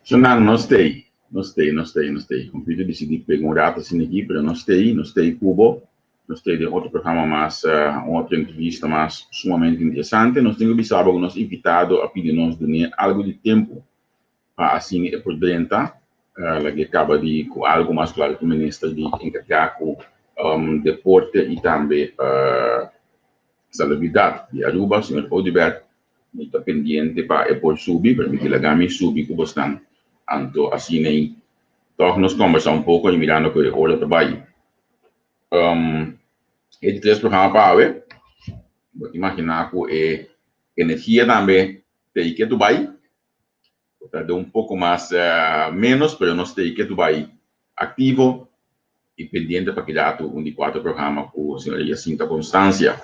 So, não sei. Computer decidi pegar um rato assim aqui, mas não sei Cubo, não sei de outro programa mais, outra entrevista mais sumamente interessante. Nós temos que saber que nós invitado a pedir nós de algo de tempo para assim por dentro, que acaba de com algo mais claro que o ministro de encarregar com deporte e também salubridade. De Aruba, o senhor Odibert, está pendiente para por subir, permitir a Gami subir com bastante. Anto assim nem toch nos conversar um pouco e mirando que hora trabalho. Este três programa para ver, vou imaginar que energia também tem que Dubai, tá de um pouco mais menos, mas nós tem que Dubai ativo e pendiente para criar um de quatro programas com a senhora Jacinta Constância.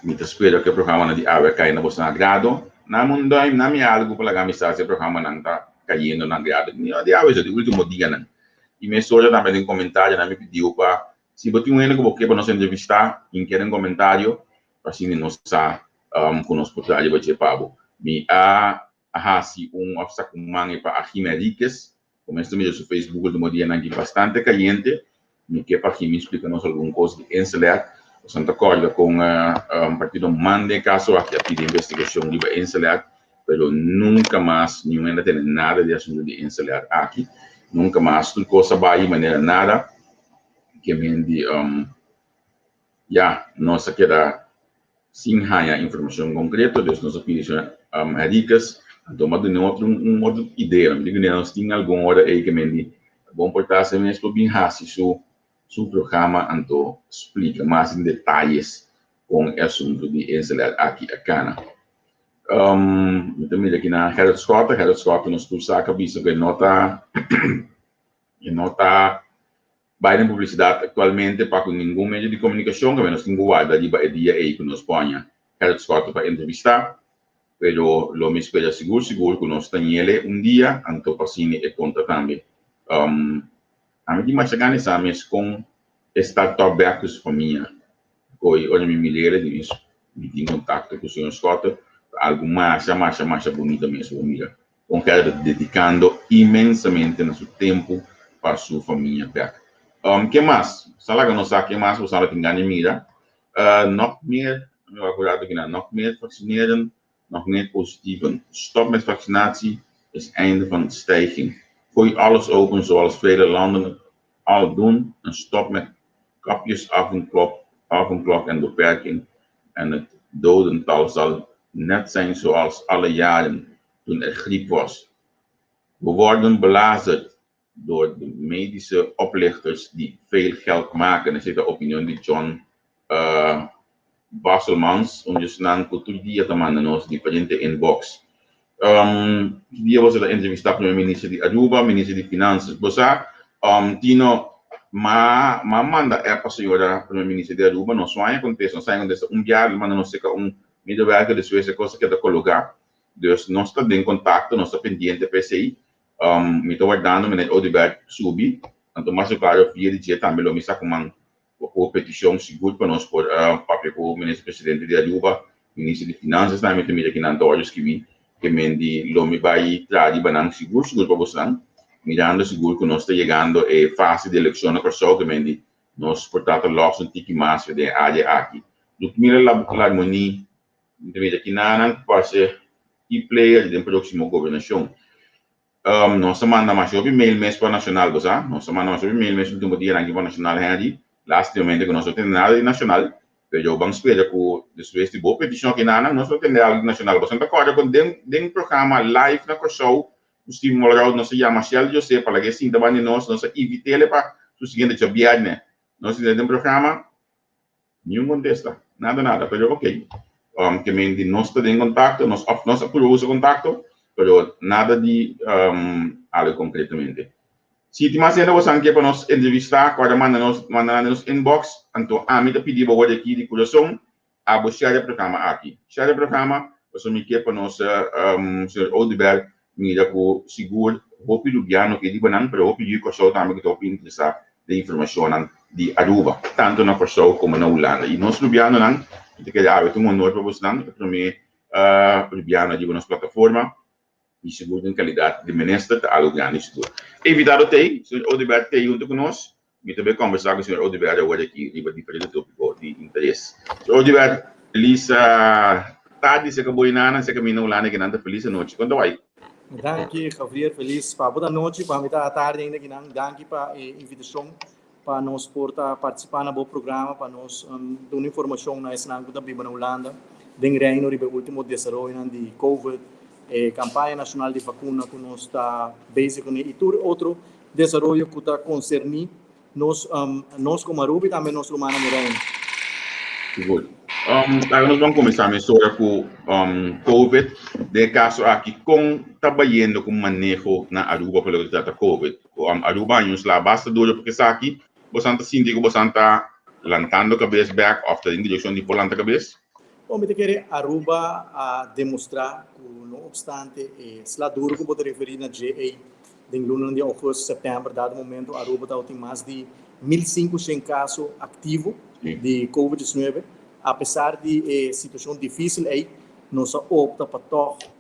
Me espero que o programa de AWE caia na vossa agrado. Na mundo, na minha algo para a mensagem, o programa não está caindo na agrado. De AWE, é o último dia, né? E me soja também em comentário, me pediu para, se você tem um que você para nos entrevistar, quer um comentário, para assim nós está conosco por trás, vai ser pabo. Me se obstáculo mangue para a Jiménez, como este mesmo no Facebook, do dia aqui bastante caliente, me quer para que me explica nos alguma coisa de encelar. Santa Corda com partido mande caso aqui a pedir investigação de encelar, pero nunca mais nenhuma tem nada de assunto de encelar aqui, nunca mais tudo coisa vai maneira nada que vende nossa queda sem a informação concreta, dus nossa pedição ricas, tomando outra ideia, digo nós tem alguma hora aí que vende bom portar-se mesmo bem rápido su programa então explica mais em detalhes com o assunto de encelar aqui a cana. Também aqui na Harold Scott nos cursa a cabeça que nota vai na publicidade atualmente para com nenhum meio de comunicação que menos tem guarda de dia aí que nos ponha Harold Scott para entrevistar, pero lo me espera seguro que nós tem ele dia então passine e conta também. A mim mais chegando nessa mês com startup backers família. Olha me lembra disso, me tem contato com o senhor Scott, algo mais bonito mesmo, família. Com cara dedicando imensamente no seu tempo para sua família back. Que mais? Sala que não sabe que mais, sala que engane mira. Nog meer, eu acordado aqui nog meer vaccineren, nog meer positieven. Stop met vaccinatie is einde van de stijging. Gooi alles open zoals vele landen al doen en stop met kapjes avondklok en beperking. En het dodental zal net zijn zoals alle jaren toen er griep was. We worden belazerd door de medische oplichters die veel geld maken. Er zit de opinie die John Basselmans, om je snel cultuur te maken in diferente inbox. Dia was a entrevista com o ministro de Aruba, ministro de Finanças. Bosa, Tino, manda para a senhora primeiro-ministro de Aruba, não só acontece dia, manda não sei que medewerker de Suécia coisa que colocar. Dus nós está em contato, nós está pendente PCI, me estou guardando, me Odibert subir, então mais claro, via de dia também, me está com uma petição segura para nós por papel com o ministro-presidente de Aruba, ministro de Finanças, também tem aqui na Antório escrevi, que mendi lo me vai trazer banang seguro para você, mirando seguro que nós está chegando a fase de eleição na pessoa que mendi nós portanto logo um tique mais de área aqui. Do que mira a harmonia, também aqui na parte e player da próxima governação. Nós manda mais sobre mail mês para nacional, você? Nós manda mais sobre mail mês no último dia aqui para nacional aí, lastamente que nós não temos nada de nacional. Pero vamos esperar que depois de boa petição que nós não temos algo nacional. Você está agora com um programa live na show, o Steve Molrado não se chama Shell José para que sim também nós evitar ele para o seguinte job né. Nós temos um programa nenhum contesta, nada, pero ok. Que mendi nós está em contato, nós aprovamos o contato, pero nada de algo concretamente. Se tem mais ainda você quer para nós entrevistar, agora manda nos inbox, então a mim te pedir para você aqui de coração, a você share o programa aqui. Share o programa, você me quer para nós, Sr. Odibert, mira com seguro, vou pedir o piano que diga não, pero vou pedir que você também que estou interessado de informação de Aruba, tanto na pessoa como na Holanda. E nós Rubiano não, que é um honor para você não, para mim Rubiano de nossa plataforma. e seguro em qualidade de ministro de algo grande seguro. Evitado tem, o senhor Odebert tem junto conosco, e também conversar com o senhor Odebert agora aqui, em diferentes tópicos de interesse. Senhor Odebert, feliz tarde, se acabou inana, se caminhou lá, que nada feliz noite. Quando vai? Danke, Javier, feliz para boa noite, para mitad da tarde ainda que não, danke para a invitação para nós participar no programa, para nós dar informação na esnango da Biba na Holanda, den reino do último desenvolvimento de COVID, campanha nacional de vacuna que nós está basic e todo outro desenvolvimento que está concerni nós como Aruba e também nós humanos no reino. Good. Nós vamos começar a história com COVID, de caso aqui com trabalhando com manejo na Aruba pelo que trata COVID. Aruba nos lá basta duro porque está aqui, você está sentindo que você está lantando a cabeça back after a direção de polanta a cabeça? Bom, me querer Aruba a demonstrar que não obstante se lá duro que pode referir na GA de luna de agosto, setembro, dado momento Aruba tem mais de 1.500 casos ativos de COVID-19. Apesar de situação difícil aí, nós opta para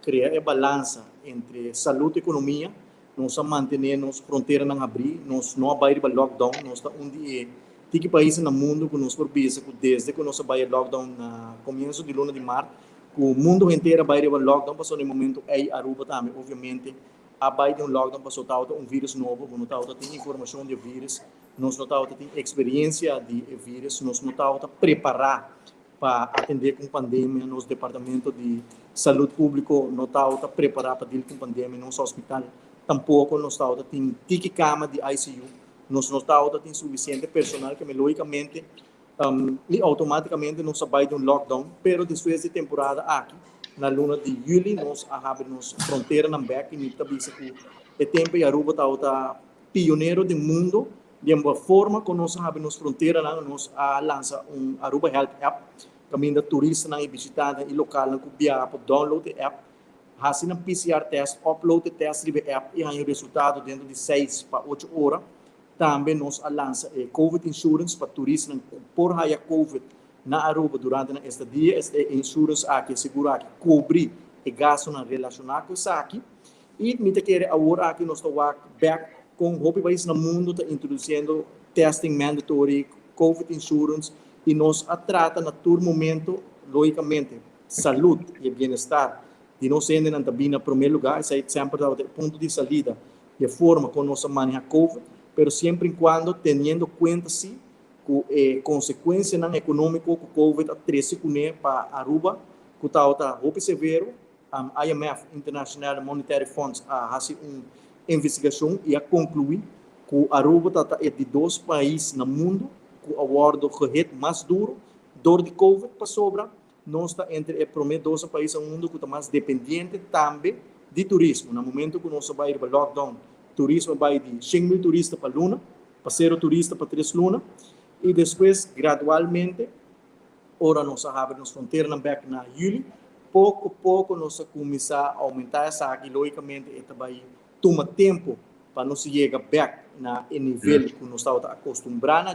criar a balança entre saúde e economia, nós manter as fronteiras não abrir, nós não vai para lockdown, nós está onde tem países no mundo que nós forbisa que desde que nós vai lockdown na começo de luna de março, o mundo inteiro vai para lockdown, passou no momento aí Aruba também, obviamente, a vai de lockdown passou vírus novo, não tem informação de vírus, nós não tem experiência de vírus, nós não preparar para atender com pandemia, nos departamento de saúde público não está preparado para lidar com pandemia, nos hospital tampouco não está tem cama de ICU, nós não tem suficiente personal que logicamente e automaticamente nós vai de lockdown, pero depois de temporada aqui na luna de julho nós abrimos fronteira na back e também o tempo e Aruba está pioneiro do mundo de uma forma que nós abrimos fronteira nós lança Aruba Health App caminho turista na visitante e local na cubia para download a app, fazendo PCR test, upload o teste de app e aí o resultado dentro de 6 para 8 horas. Também nós lança COVID Insurance para turistas por raia COVID na Aruba durante a estadia, este insurance aqui segura que cobre o gasto relacionado com isso aqui. E me quer agora aqui nós estamos back com o país no mundo está introduzindo testing mandatory, COVID Insurance e nós trata no todo momento, logicamente, saúde e bem-estar de nós ainda não também no primeiro lugar, isso é sempre o ponto de saída e a forma como nós manejamos COVID, mas sempre e quando tendo conta se que consequência não econômica que o COVID trouxe para Aruba, que está muito severo, IMF, International Monetary Funds, a fazer uma investigação e a concluir que Aruba está de 2 países no mundo que aborda o rede mais duro, dor de COVID para sobra, nós está entre os primeiros 12 países do mundo que está mais dependente também de turismo. No momento que nós vai para lockdown, turismo vai de 100.000 turistas para Luna, para 0 turistas para 3 Luna, e depois, gradualmente, ora nós abrimos fronteiras na julho, pouco a pouco nós começar a aumentar essa aqui, logicamente, vai tomar tempo para nós chegar back na nível que nós estamos acostumados a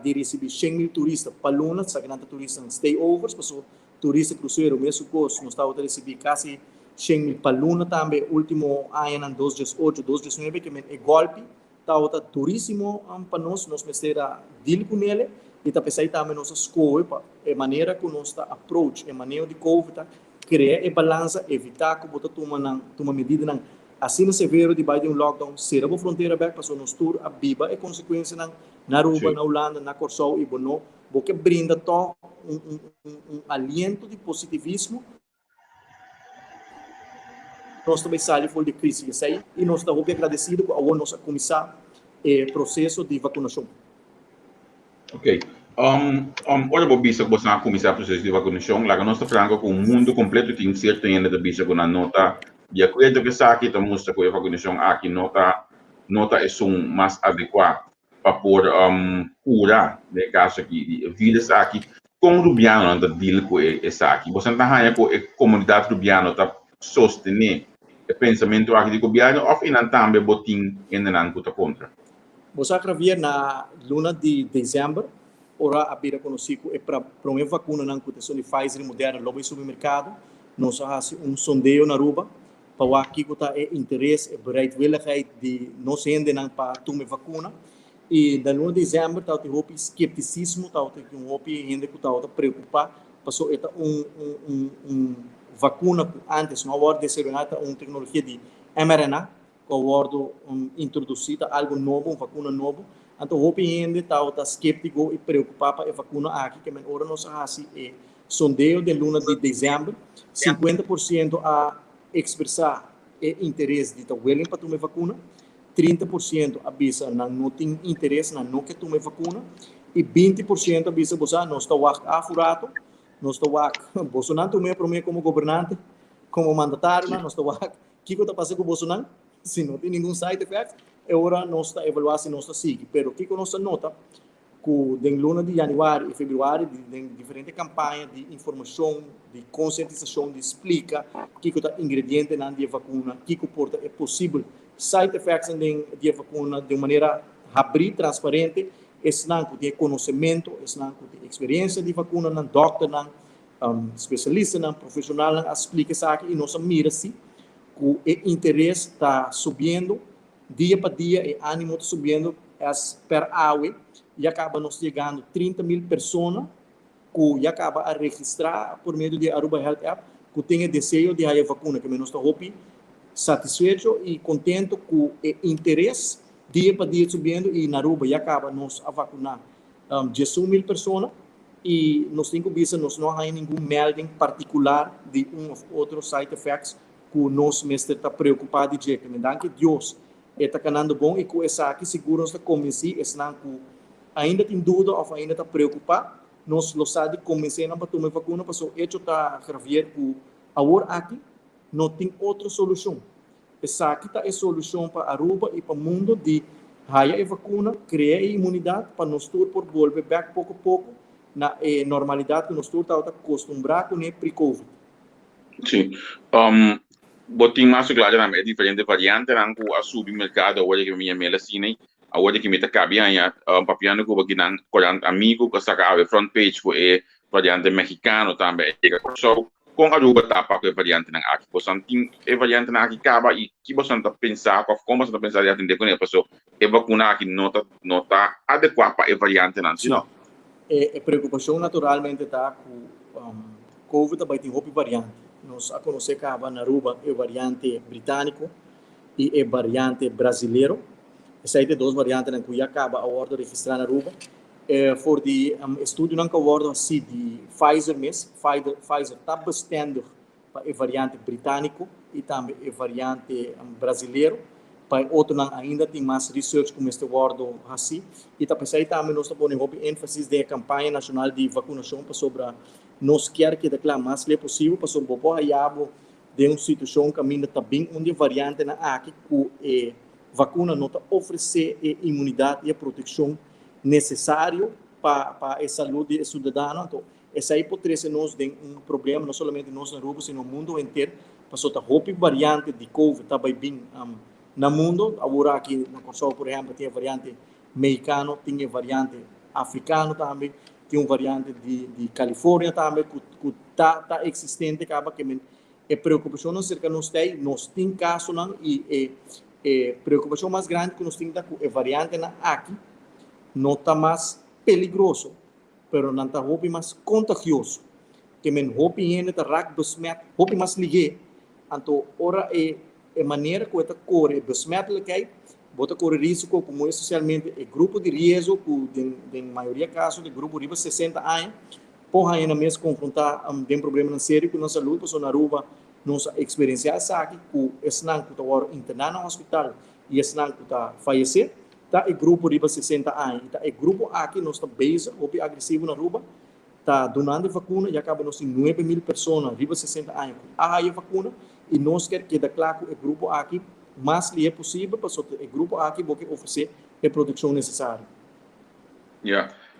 de receber 100.000 turistas para Luna, sagranata turistas stayovers, passou turista cruzeiro, mesmo gosto, nós estamos a receber quase 100.000 para Luna também, último ano, 2018, 2019, que é golpe, está turíssimo para nós mestra deal com ele, e está pensando também nossa escola, a maneira que nós está approach, a maneira de COVID, criar a balança, evitar que você toma medida assim severo de baixo de lockdown, será a fronteira aberta, passou nos tour, a biba e consequência na Aruba, na Holanda, na Corsol e Bono, porque brinda um aliento de positivismo. Nós também saímos fora de crise e nós estamos agradecidos ao nosso começar o processo de vacinação. Ok. Ora, vou bisa que você começar o processo de vacinação, lá que nós estamos falando com o mundo completo tem certo ainda de bisa com a nota de acordo que está aqui, estamos com a vacinação aqui, nota é mais adequada para poder curar, no caso aqui, vírus aqui, com o Rubiano não deal com essa aqui. Você não está com a comunidade Rubiano está sostener o pensamento aqui de Rubiano, ou ainda também botin ainda não está contra. Você acredita na luna de dezembro, ora a bira conhecido é para uma vacuna na cotação de Pfizer e Moderna, logo em supermercado, nós fazemos sondeio na Aruba, para aqui que está interesse e bereidwilligheid de nós gente não para tomar vacuna. E no dezembro está o hopi skepticismo, está o hopi gente que está preocupado, passou esta vacuna antes não agora desenvolvida uma tecnologia de mRNA que agora introduzida algo novo, uma vacuna novo. Então hopi gente está skeptico e preocupado para a vacuna aqui que agora nós fazemos sondeo de luna de dezembro, 50% a expressar interesse de estar willing para tomar vacuna, 30% avisa não tem interesse na não quer tomar vacuna e 20% avisa você não está afurado, não está Bolsonaro tomar para mim como governante, como mandatário, não está o que está passando com Bolsonaro, se não tem nenhum side effect, agora não está evaluando se não está seguindo, pero o que nós nota que em luna de janeiro e fevereiro de diferentes campanhas de informação, de conscientização, de explica o que é ingrediente na vacuna, o que porta é possível side effects da vacuna de maneira abrir transparente, não que tem conhecimento, não que tem experiência de vacuna, não doctor, não especialista, não profissional, não explica isso aqui e nós mira-se que o interesse está subindo dia para dia e o ânimo está subindo per hour e acaba nos chegando 30,000 pessoas que acaba a registrar por meio de Aruba Health App que tem desejo de a vacuna, que nós estamos satisfeito e contente com o interesse dia para dia subindo e na Aruba e acaba nos a vacunar 10,000 pessoas e nós temos que nós não há nenhum melding particular de ou outro side effects que nós mestre está preocupado de que me dá que Deus está canando bom e com essa aqui seguro nós está convencido que ainda tem dúvida ou ainda está preocupado, nós lo sabe convencer para tomar vacuna, porque o hecho está graver que agora aqui não tem outra solução. Essa aqui está a solução para Aruba e para o mundo de raia a vacuna, criar imunidade para nós todos por volver back pouco a pouco na normalidade que nós todos estamos acostumados com o pre-COVID. Sim. Botin masuk lá na diferente variante nang ku asubi mercado agora que minha medicina agora que me tá cabia papiano ko baginan kolang amigo ko saka ave front page ko variante mexicano também so com a Aruba tapa ko variante nang aqui posan ting variante nang aqui caba e que você tá pensar como você tá pensar de atender com ele pessoa vacuna aqui nota adequada para variante nang sino preocupação naturalmente está com COVID também tem outra variante. Nós a conhecer que na Aruba é variante britânico e é variante brasileiro. Essas são duas variantes que acaba a ordem registrar na Aruba. Voor die estudo não geworden assim de Pfizer mesmo. Pfizer está bestendo para a variante britânico e também a variante brasileiro. Para outro não ainda tem mais research como este word assim. E também nós estamos pondo ênfase da campanha nacional de vacinação para sobre nós quer que declare mais é possível para sobre o aiabo de uma situação que ainda está bem onde variante na aqui que vacuna não está oferecer a imunidade e a proteção necessário para a saúde do cidadão. Então, essa aí pode ser nós tem problema não somente nós na Aruba, mas no mundo inteiro. Passou a roupa variante de COVID está bem no mundo. Agora aqui na Kosovo, por exemplo, tem a variante mexicano, tem a variante africano também. Tem uma variante de Califórnia também, que está existente, acaba que a preocupação acerca de nós tem caso não, e a preocupação mais grande que nós temos é a variante aqui, não está mais perigoso, mas não está mais contagioso. Que a roupa ainda está besmet, roupa mais ligeira. Então, ora a maneira que está corre besmet que bota correr risco como especialmente o grupo de risco que em maioria casos de grupo de 60 anos porra ainda mesmo confrontar tem problema sério com nossa saúde porque na Aruba nossa experiência aqui que esse não que está agora internado no hospital e esse não que está falecer tá o grupo de 60 anos tá o grupo aqui nós está base ou agressivo na Aruba tá donando vacuna e acaba nós tem 9,000 pessoas de 60 anos a vacuna e nós quer que declare o grupo aqui mais que é possível para o grupo aqui porque oferecer a produção necessária.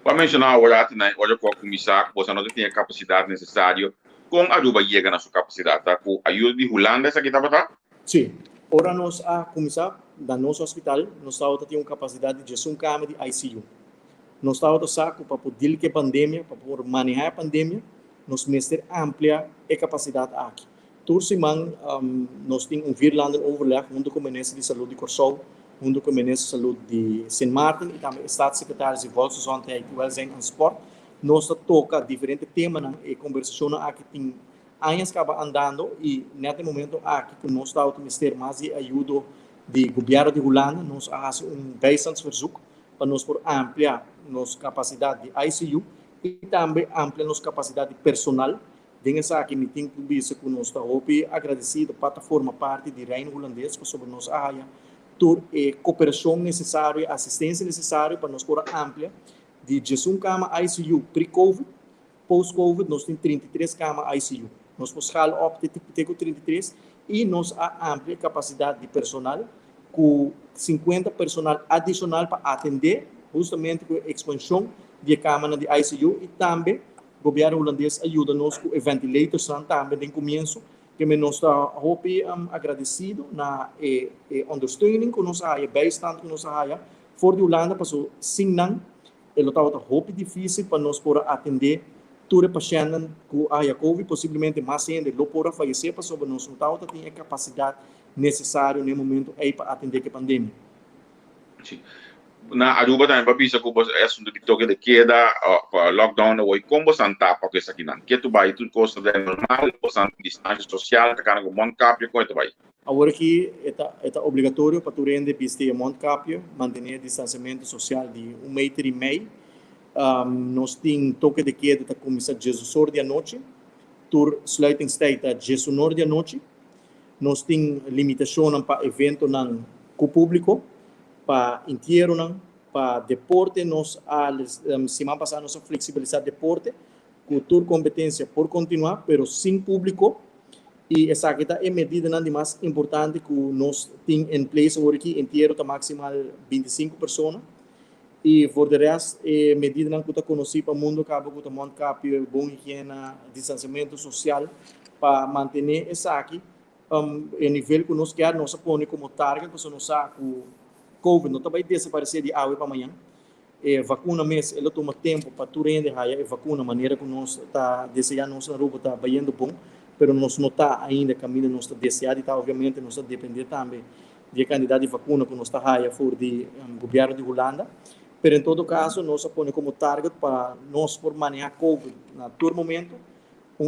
Para mencionar olha para o comissário, você não tem a capacidade necessária com a Aruba chega na sua capacidade, tá? Com a ajuda de Holanda essa aqui tá para? Sim. Ora nós a comissário da nosso hospital nós temos uma capacidade de gestão cama de ICU. Nós temos saco para poder que a pandemia, para poder manejar a pandemia, nós mestre amplia a capacidade aqui. Tursimang, nós temos virlanden overleg junto com o Ministério de Saúde de Corsol, junto com o Ministério de Saúde de Sint Maarten e também o Staatssecretário de Volksgezondheid e Welzijn en Sport. Nós toca diferentes temas e conversações aqui tem anos que acaba andando e nesse momento aqui que nós estamos ministério mais de ajuda do governo de Holanda, nós fazemos bijstandsverzoek para nós por ampliar nossa capacidade de ICU e também ampliar nossa capacidade de personal. Denga aqui me tem que dizer que nós estamos agradecidos para formar parte do reino holandês para sobre nós área tur cooperação necessária, assistência necessária para nós por ampliar de 11 camas ICU pre-COVID, post-COVID nós temos 33 camas ICU. Nós podemos escalar op de 33 e nós amplia capacidade de personal com 50 personal adicional para atender justamente com a expansão de câmara de ICU e também o governo holandês ajuda-nos com ventilators também no começo, que nós estamos agradecidos na ondersteuning que nós temos, bijstand que nós temos, for de Holanda, para o Sinang, ele está muito difícil para nós poder atender todos os pacientes com a COVID, possivelmente mais ainda, não podem falecer, para sobre nós não tem a capacidade necessária no momento aí para atender a pandemia. Sim. Na Aruba também para bisa ko é assunto de toque de queda lockdown ou como santa para que aqui não que tu vai tudo coisa de normal ou santa distância social que com montcapio como tu vai agora que é obrigatório para tu rende vestir montcapio manter distanciamento social de 1,5 metro. Nós temos toque de queda que começa às 18 da noite, tur sluitingstijd às 19 da noite. Nós temos limitação para evento com o público, para inteiro, para deporte. Nós, semana passada, nós flexibilizamos deporte, com toda competência por continuar, mas sem público. E essa aqui é a medida mais importante que nós temos em place agora aqui, inteiro, está maximal 25 pessoas. E, por de resto, a medida que está conhecida para o mundo, acaba com o montcapio, bom higiene, distanciamento social, para manter essa aqui. O nível que nós queremos, nós põe como target, porque nós sabemos que o COVID não vai desaparecer de hoje para amanhã. Vacuna mesmo, ela toma tempo para tu render a vacuna, a maneira que nós está desejando, nossa Aruba está bem bom, mas nós não está ainda caminho, nós está desejando, e obviamente nós está depender também de quantidade de vacuna que nós está aí for do governo de Holanda. Mas em todo caso, nós põe como target para nós por manejar COVID na todo momento,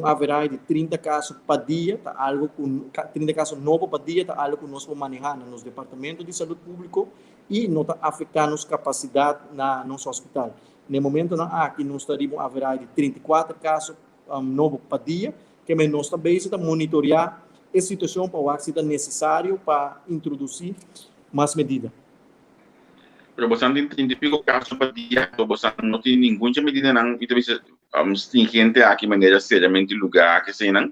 haverá de 30 casos para dia, tá algo com 30 casos novos para dia, tá algo que nós vamos manejar nos departamentos de saúde público e não está afetando nossa capacidade na nosso hospital. No momento aqui nós estaríamos haverá de 34 casos novos para dia, que nós também está monitorar a situação para o que é necessário para introduzir mais medidas. Pero você tem 30 e pico casos para dia, você não tem nenhuma medida não, e talvez stringente aqui maneira seriamente lugar que sei não?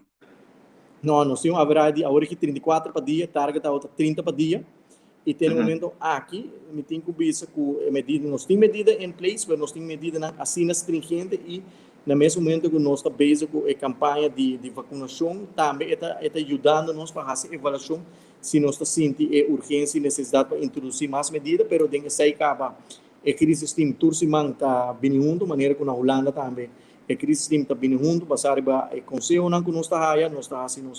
Não, nós temos haverá de agora que 34 para dia, target outra 30 para dia. E tem um momento aqui, me tem que ver com medida, nós temos medida em place, mas nós temos medida assim stringente e no mesmo momento que nós estamos base com a campanha de vacinação, também está ajudando nós para fazer avaliação se nós está sentindo urgência e necessidade para introduzir mais medidas, mas tem que sair acaba a crise tem tursimang está bem junto, maneira que na Holanda também a crise tem está bem junto, passar para o conselho que nós está aí, nós está fazendo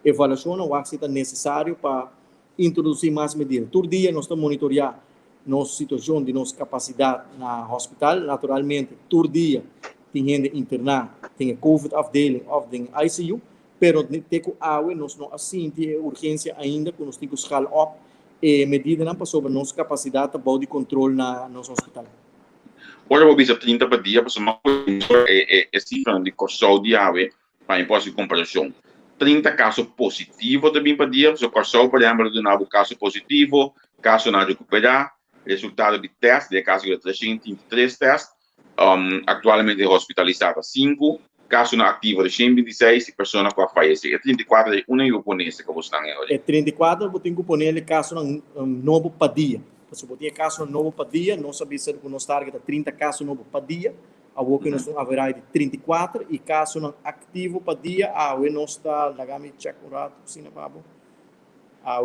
avaliação, o que está necessário para introduzir mais medidas. Todo dia nós estamos monitoreando nossa situação de nossa capacidade na hospital, naturalmente, todo dia tem gente internada, tem a COVID afdeling of the ICU, pero nós não sentimos urgência ainda, que nós temos que escalar up medida para sobre nossa capacidade de controle na nosso hospital. Ora, vou dizer 30 para dia, porque uma é cifra de Corsol de ave para imposto de comparação. 30 casos positivos também para dia, o Corsol, por exemplo, de novo caso positivo, caso não recuperar, resultado de teste, de caso de 323 testes, atualmente hospitalizado 5, caso não ativo de 126 e pessoas que falecem. É 34 de uma japonesa que você está agora. É 34, eu tenho que pôr ele caso novo para dia. Se você tem caso novo para dia, nós sabemos que nós target 30 casos novos para dia, a que nós haverá de 34 e caso não ativo para dia, nós está, lagami check o rato, sina babo.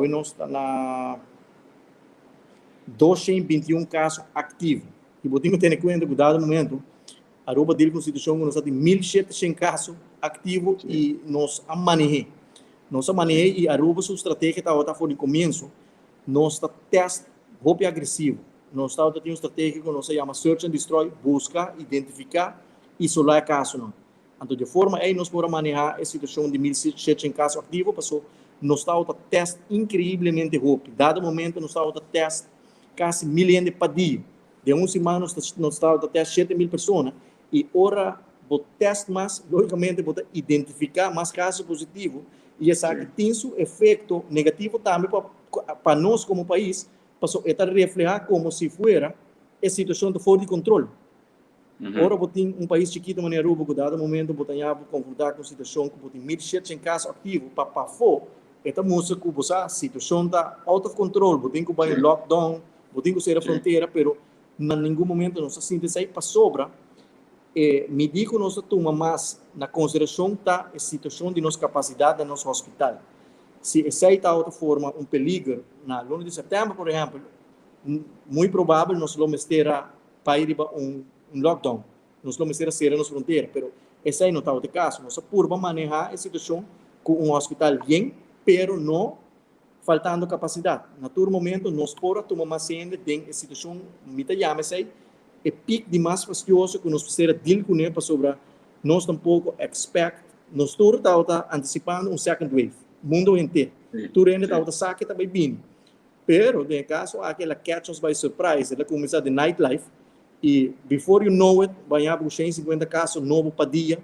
Nós está na 221 casos ativos. E você tem que ter em conta que, dado momento, a Aruba de Constituição, nós temos 1.700 casos ativos e nós manejamos. Nossa maneira e Aruba sua estratégia está for no começo, nós está teste roupa agressivo. Nós está tem uma estratégia que nós chama search and destroy, buscar, identificar, isolar caso não. Então de forma aí nós podemos manejar a situação de 1.700 casos ativos, passou nós está teste incrivelmente rápido. Dado momento nós está teste quase 1.000 de dia. De uma semana nós está teste 7.000 pessoas e ora o teste mais logicamente pode identificar mais casos positivos e essa que tem seu efeito negativo também para nós como país, passou a refletir como se fosse a situação de fora de controle. Ora, tem um país chiquito, maneira Aruba, que dado momento, você tem que confrontar com a situação que tem 1.700 casos ativos para fora, esta música que a situação está out of control, você tem que ir em lockdown, você tem que sair da fronteira, mas em nenhum momento nós se sair para sobra. Me digo que nós tomamos mais na consideração da situação de nossa capacidade do nosso hospital. Se essa está outra forma um peligro na luna de setembro, por exemplo, muito provável nós vamos ter para ir um lockdown, nós vamos ter a ser nas fronteiras, mas esse aí não está o caso. Nós podemos manejar a situação com um hospital bem, pero não faltando capacidade. No todo momento nós podemos tomar mais ainda de a situação, me chama esse aí, é pico de mais fastidioso que nós precisamos deal com ele para sobre nós tampouco expect, nós todos estamos antecipando um second wave, mundo inteiro. Tudo ainda está saque também bem. Pero, no caso, aquela catch us by surprise, ela começa de nightlife e before you know it, vai haver 150 casos novos para dia,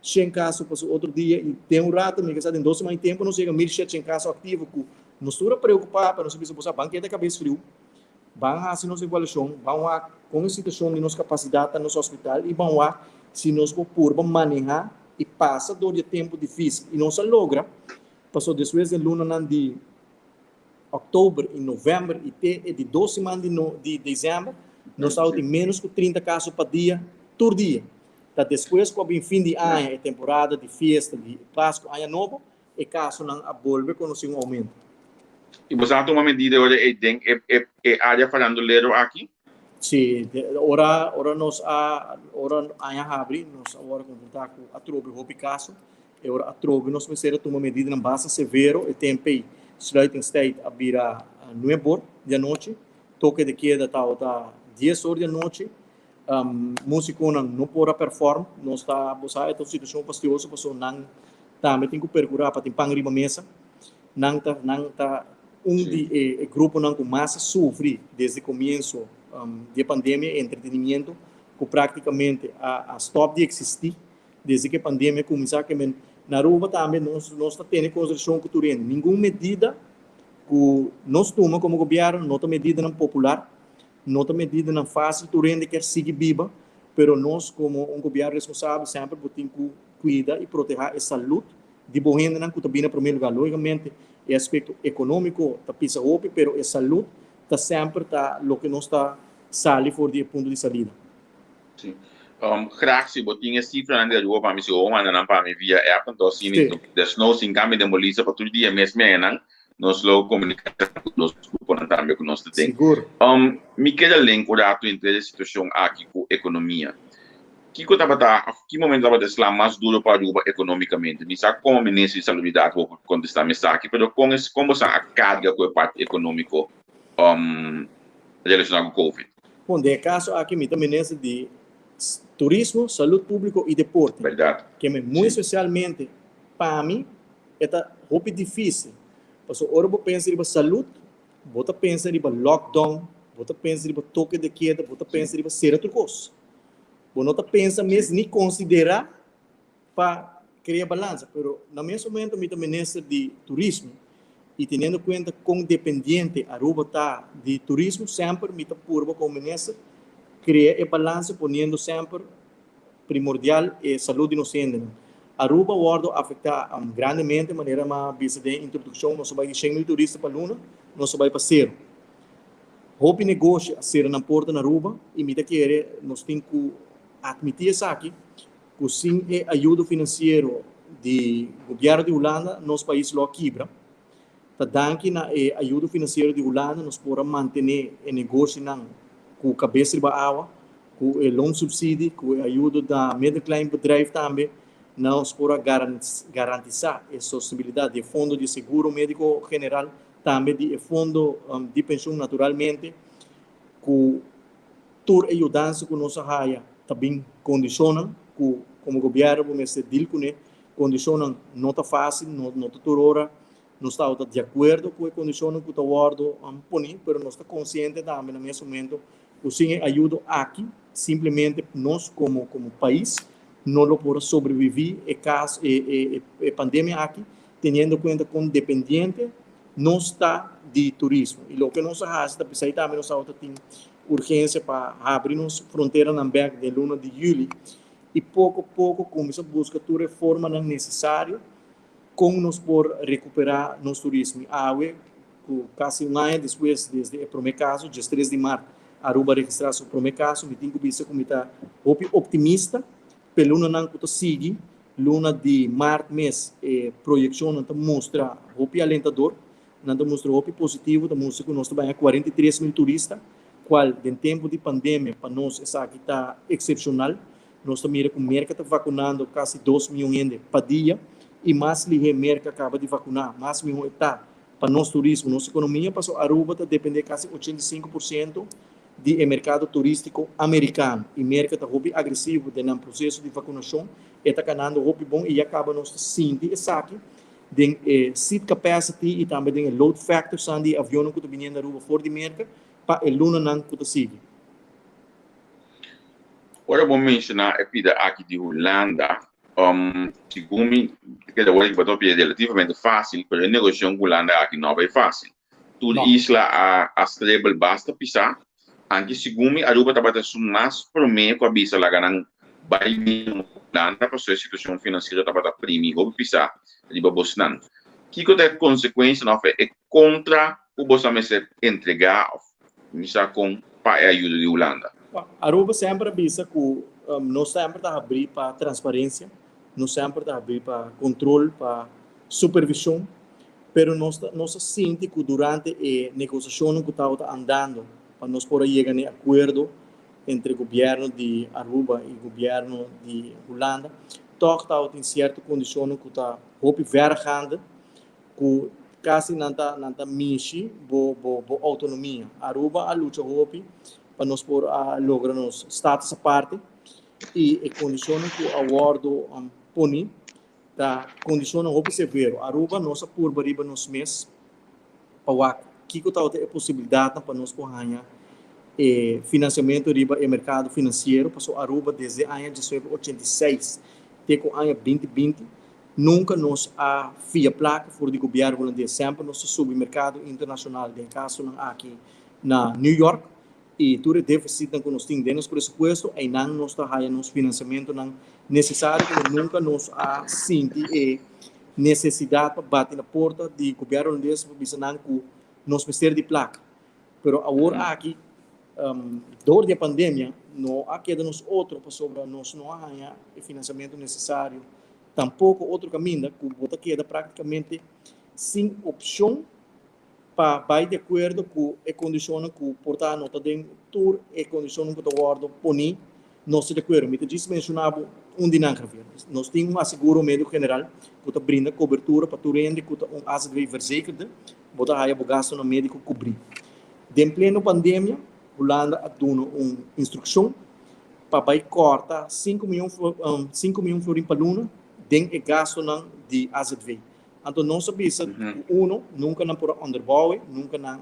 100 casos para outro dia e tem rato, me em 12 mais tempo, nós chega 1.700 casos ativos que nós estamos preocupados, para nós precisamos a banqueta de cabeça frio. Vamos fazer nossa avaliação, vamos lá com a situação de nossa capacidade no nosso hospital e vamos lá se nós podemos manejar e passa do tempo difícil e não se logra, passou depois de luna de outubro e novembro e de 12 semanas de dezembro, nós estamos em menos que 30 casos por dia, todo dia. Tá depois, quando vem fim de ano, é temporada de festa, de Páscoa, ano novo, e caso não volve com um aumento. E você tem uma medida hoje é área faranduleiro aqui? Sim, ora nós abre nós agora contar com a trobe o Picasso, e ora a trobe nós vai tomar medida na base severo e tempo Sluiting State a vira 9 horas da noite, toque de queda tá 10 horas da noite, músico não pode perform, nós está buscando esta situação fastidiosa, passou não também tem que percurar para ter pão riba mesa, não tá de grupo não com massa sofre desde o começo da pandemia entretenimento que praticamente a stop de existir desde que a pandemia começou que na Aruba também nós está tendo consideração cultural nenhuma medida que nós tomamos como governo não medida não popular não medida não fácil turende quer seguir viva pero nós como governo responsável sempre temos que cuidar e proteger a saúde de boa gente não que também em primeiro lugar logicamente o aspecto econômico está pisa hope, pero a saúde está sempre o que nós está sali for de ponto de saída. Sim. Graag se botinha cifra na Aruba para mim se o manda não para mim via app então sim there's no sin cambio de molisa para todo dia mesmo não nós lo comunicamos com nós grupos também com nós tem. Seguro. Me queda link o dato entre a situação aqui com economia. Que momento estava mais duro para Aruba economicamente? Não sabe como o ministro de Saúde vou contestar me aqui, mas como a carga com a parte econômica relacionada com o Covid? Bom, de caso aqui me também ministro de turismo, saúde pública e deporte. Verdade. Que é muito especialmente para mim é muito difícil. Porque agora eu penso em saúde, eu penso em lockdown, eu penso em toque de queda, eu penso em ser outra coisa. Você não pensa mesmo nem considerar para criar balança, mas no mesmo momento me ministro de turismo e tendo em conta quão dependente a Aruba está de turismo, sempre me purva como ministro criar a balança, ponendo sempre primordial a saúde inocente. A Aruba guarda afeta grandemente de maneira mais vista de introdução, nós vai de 100.000 turistas para Luna, nós vai para zero. Houve negócio a ser na porta na Aruba e me querer nós temos que admitir isso aqui, que sem a ajuda financeira do governo de Holanda, nosso país lo quebra. Danke na ajuda financeira de Holanda, nós podemos manter o negócio com cabeça de água, com o loan subsídio, com a ajuda da middle klein bedrijf também, nós por garantizar a sustentabilidade do Fundo de Seguro Médico General, também do Fundo de Pensão, naturalmente, que toda a ajudança que nós raia também condicionam, como governo, como esse deal com condicionam, não está fácil, não está toda hora, não está de acordo com a condição que está guardado, mas nós está consciente também, nesse momento, que sem ajuda aqui, simplesmente nós, como país, não lo podemos sobreviver a pandemia aqui, tendo em conta que dependente não está de turismo. E o que nós fazemos, também nós temos urgência para abrir as fronteiras na Berg de luna de julho e pouco a pouco começar a buscar toda a reforma necessária como nós por recuperar nosso turismo. Quase um ano depois, desde o primeiro caso, dia 3 de março, Aruba registrar seu primeiro caso, me tenho que dizer que está optimista, pelo luna não sigue, luna de março mês, projeção não mostra alentador, não mostra positivo, mostra que nós temos 43 mil turistas, qual, em tempo de pandemia, para nós, essa aqui está excepcional. Nós estamos com o mercado vacunando quase 2 milhões por dia, e mais de mercado acaba de vacinar, mais milhões está para nosso turismo, nossa economia, passou a Aruba depende quase 85% do mercado turístico americano, e mercado está agressivo no processo de vacinação, está ganhando bom e acaba nós sentindo essa aqui, de seat capacity e também de load factor, são de aviões que estão vindo da Aruba fora de mercado, para o luna não que sigue. Ora bom mencionar a pida aqui de Holanda, segundo que da hora que vai ser relativamente fácil, mas a negociação com Holanda aqui não é fácil. Tudo isla a stable basta pisar, anche segundo Aruba está batendo nas promessas com a visa lá ganhando vai Holanda para sua situação financeira está batendo primeiro pisar de Bosnan. Que que é consequência não é contra o Bosnan se entregar misa com para a ajuda de Holanda. Aruba sempre avisa que nós sempre está abrir para transparência, nós sempre está abrir para controle, para supervisão, pero nós sente que durante a negociação que está andando, para nós poder chegar a acordo entre o governo de Aruba e o governo de Holanda, toch está em certa condição que está vergando, que quase não está mexe a autonomia. Aruba a luta para nós por lograr nos status à parte e a condição que o acordo põe da condição severo. Aruba nossa por bariba nos mês para que está a possibilidade para nós por ganhar financiamento riba e mercado financeiro passou Aruba desde o ano de 1986 até o ano 2020 nunca nos a fia placa fora do governo holandês sempre nosso submercado internacional de caso aqui na New York e todo o déficit que nós temos dentro do pressuposto e não nos está ganhando nos financiamento não necessário que nunca nos a sentir necessidade para bater na porta do governo holandês para dizer que nos precisa de placa pero agora aqui dor da pandemia não há que nos outro para sobre nós não há o financiamento necessário tampouco outro caminho que bota queda praticamente sem opção para vai de acordo com a condição que o portal nota dentro tour e condição que o guarda poni nós de acordo me disse mencionava dinâmica nós temos um seguro médico general que brinda cobertura para tu rende que AZV verzekerde bota aí o gasto no médico cobrir de pleno pandemia Holanda a dado uma instrução para cortar 5 milhões florins para luna dentro do gasto de AZV. Então, nós sabemos que nunca não por underbouwen, nunca não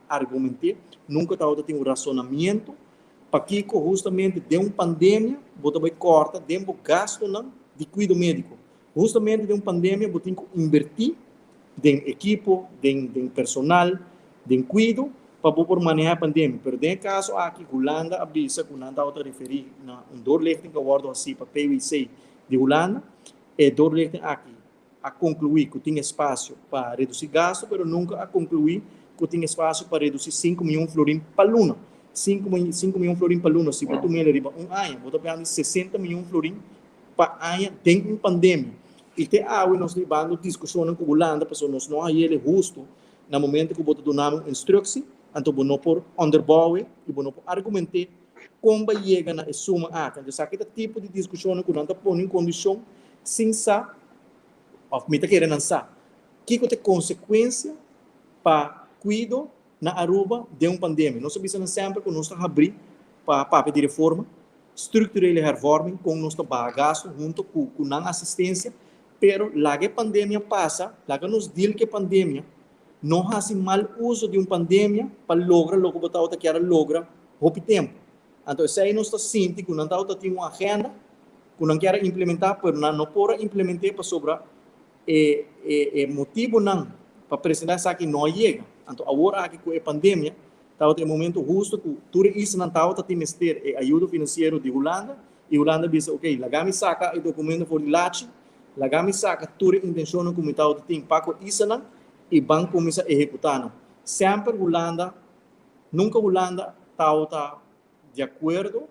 argumentar, nunca tem um racionamento para que justamente de uma pandemia, você vai cortar dentro do gasto de cuidado médico. Justamente de uma pandemia, você tem que invertir em equipo, em personal, em cuidado, para poder manejar a pandemia. Mas, no caso aqui, Holanda avisa que não está a referir a doorlichting que guarda assim para PwC de Holanda, e doorlichting aqui a concluir que tem espaço para reduzir gasto, mas nunca a concluir que tem espaço para reduzir 5 milhões florins para luna. 5 milhões florins para luna, se você tomar riba um ano, você vai 60 milhões florins para ano dentro de pandemia. E até agora nós levamos discussão com a Holanda, porque nós não há ele justo no momento que você dá instrução, então você não pode underbouwen e você não pode argumentar como vai chegar na suma A. Então, esse tipo de discussão que nós põe em condição sem sa, ou mita querendo não sa, que tem consequência para cuido na Aruba de pandemia. Nós precisamos sempre que nós abrir para pedir reforma, estruturar a reforma com nosso bagaço junto com a assistência, pero lá que a pandemia passa, lá que nos diz que a pandemia não faz mal uso de pandemia para lograr o que você quer lograr no tempo. Então, isso aí nós estamos sentindo que não tem uma agenda, que não quer implementar, mas não pode implementar para sobre motivo não para apresentar isso aqui não chega. Então, agora aqui com a pandemia, está o momento justo que tudo isso não está tem mestre ajuda financeira de Holanda, e Holanda diz, ok, lá me saca o documento por lache, lá me saca tudo intenção como está tem para isso não, e banco começa a executar não. Sempre Holanda, nunca Holanda está de acordo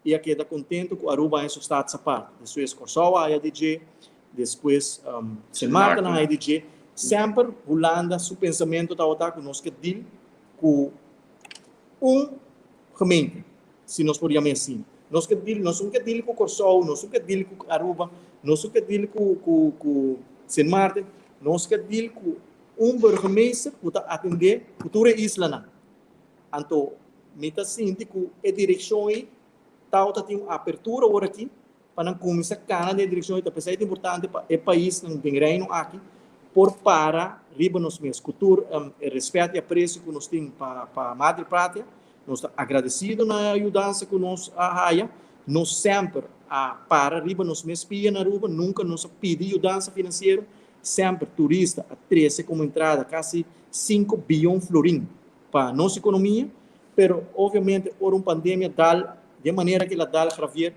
e aqui está contente com a Aruba em seu estado essa parte. Depois Corsau a IDG, depois Sint Maarten a IDG. Sempre Holanda, seu pensamento está conosco deal com gemeente, se nós podíamos assim. Nós nunca deal com Corsau, nós nunca deal com Aruba, nós nunca deal com Sint Maarten, nós nunca deal com burgemeester que está atender a toda a isla. Então, mita sinti que a direção tem uma abertura agora aqui para começar a cana de direção e é importante para o país não tem reino aqui por para riba nos meus cultura respeito e apreço que nós temos para a madre pátria nós estamos agradecidos na ajudança que nós haja nós sempre para riba nos meus pia na Aruba nunca nos pedi ajudança financeira sempre turista a 13 como entrada quase 5 bilhões florim para nossa economia. Pero, obviamente, por uma pandemia, de maneira que ela dá Javier,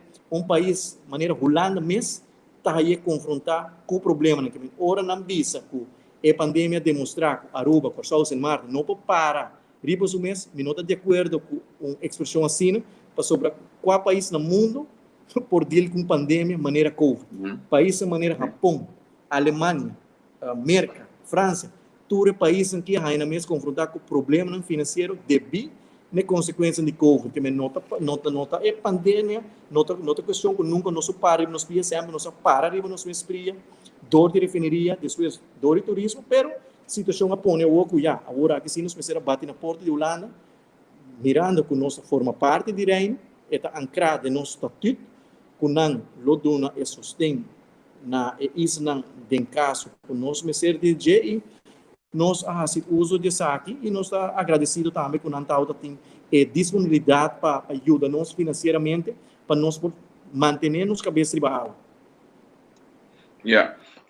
país, de maneira Holanda mesmo, está aí confrontar com o problema. Ora, não visa que a pandemia demonstrar que Aruba, Corsau, Sint Maarten, não pode parar. Ribos o mês, não está de acordo com uma expressão assim, para sobre qual país no mundo por deal com pandemia de maneira Covid. Países de maneira Japão, Alemanha, América, França, todos os países em que ainda mesmo confrontar com o problema financeiro devido na consequência de Covid, que nota é pandemia, nota questão que nunca nós para nos pia sempre nós para riba nos espria, dor de refineria, depois dor de turismo, pero situação a põe o oco já, agora que se nos começar a bater na porta de Holanda, mirando que nós forma parte do reino, está ancrado no nosso estatuto, que não lo dona e sustém na isso não tem caso que nós meser de GI nós fazemos uso de aqui e nós estamos agradecidos também com a Antauta tem disponibilidade para ajudar-nos financeiramente para nós manter nos cabeças de barro.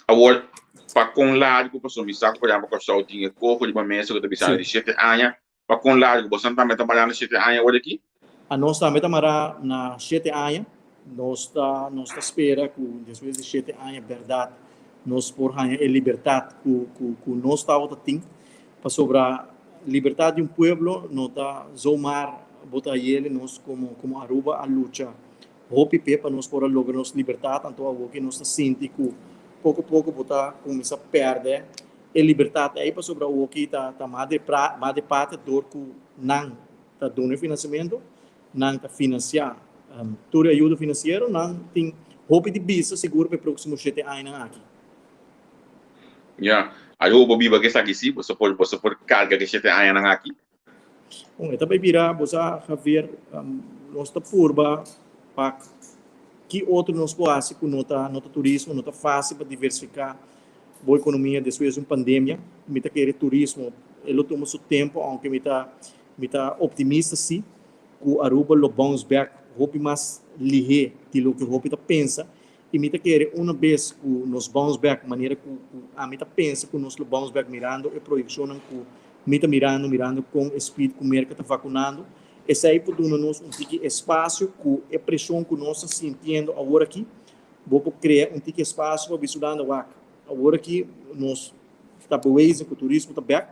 Agora, para com lado que passou, me saco por exemplo, que só tinha corpo de uma mesa que está de 7 anos, para com lado que você também está trabalhando 7 anos agora aqui? A nós também trabalhamos na 7 anos, nós está espera que depois de 7 anos, verdade, nós por a liberdade que nós estamos tendo para sobre a liberdade de povo nós está zomar botar ele nós como Aruba a luta hope para nós por lograr nossa liberdade então algo que nós está sentindo que pouco a pouco botar começa a perder a liberdade aí para sobre o que tá mais de parte dor que não tá dando financiamento não tá financiar toda ajuda financeira não tem hope de bisa seguro para o próximo 7 anos aqui. Aruba biba que está aqui sim, você pode carga que 7 anos aqui. Bom, então vai virar, você Javier, nossa curva para que outro nos possa com nota turismo, nota fácil para diversificar boa economia depois de uma pandemia, me tá querer turismo, ele toma seu tempo, aunque me tá optimista sim, que Aruba lo bounce back, hope mais ligeiro, do que hope tá pensa. E me querer uma vez que nos bounce back, maneira que a mim pensa que nós bounce back mirando e projeção que me mirando com o espírito que o mercado está vacunando, esse aí pode nos tique espaço que a pressão que nós estamos sentindo agora aqui, vou criar tique espaço para visualizar agora aqui nós está boas que o turismo está back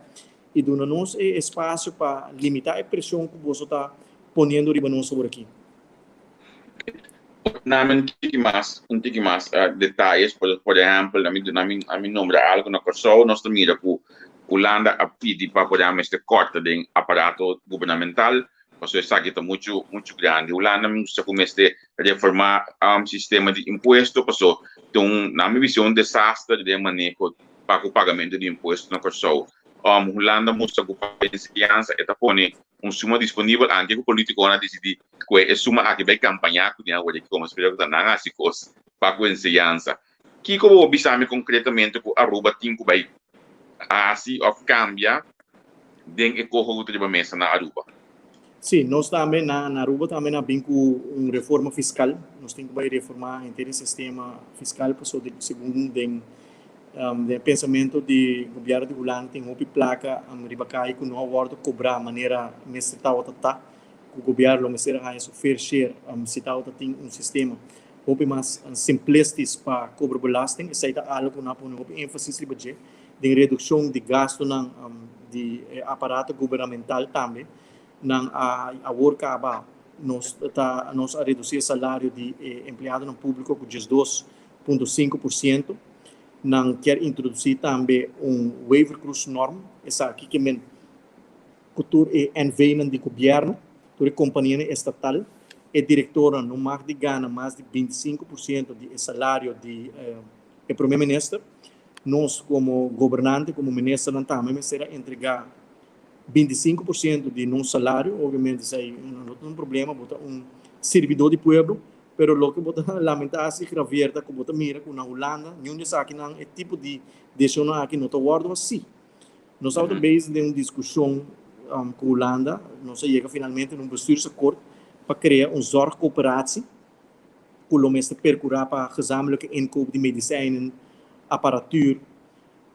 e dando-nos espaço para limitar a pressão que você está ponendo riba nós sobre aqui. Namin un tiki más detalles, por ejemplo, a mim nombra algo na Corsau, nós mira que Holanda a pedir para podemos este corte de aparato governamental, porque isso aqui está muito grande. Holanda se começa a reformar sistema de imposto, porque Então, na minha visão, um desastre de manejo para o pagamento de impostos na Corsol. Holanda mostra que a confiança é pone suma disponível anche que o político na decidir que é suma aqui vai campanhar que não é como espero que não assim coisa para a confiança. Que como observe concretamente que a Aruba tem que vai assim of cambia den e corro de mesa na Aruba. Sim, nós também na Aruba também bem com uma reforma fiscal. Nós temos que reformar inteiro o sistema fiscal para segundo o pensamento de governo de Holanda tem uma placa ribacai que não aborda cobrar maneira mestre tal tá o governo mestre a isso fair share se tal tem sistema hope mais simplistis para cobrar belasting isso é algo na põe hope ênfase de redução de gasto de aparato governamental também nang a work aba nos a reduzir o salário de empregado no público com 2,5%. Nang quer introduzir também waiver cruz norm, essa aqui que men cultura e envenan de governo, toda companhia estatal, e diretora não mais de gana mais de 25% de salário de primeiro-ministro, nós como governante, como ministro, também será entregar 25% de nosso salário, obviamente isso aí não é um problema, botar servidor de povo, pero lo que bota lamentar se gravierta que bota mira que na Holanda nenhum desse aqui não é tipo de decisão aqui não está guardado assim. Nós estamos base de uma discussão com a Holanda, nós chega finalmente num bestuurse akkoord para criar zorgcoöperatie, que o mestre percurar para gezamenlijke inkoop de medicijnen, apparatuur,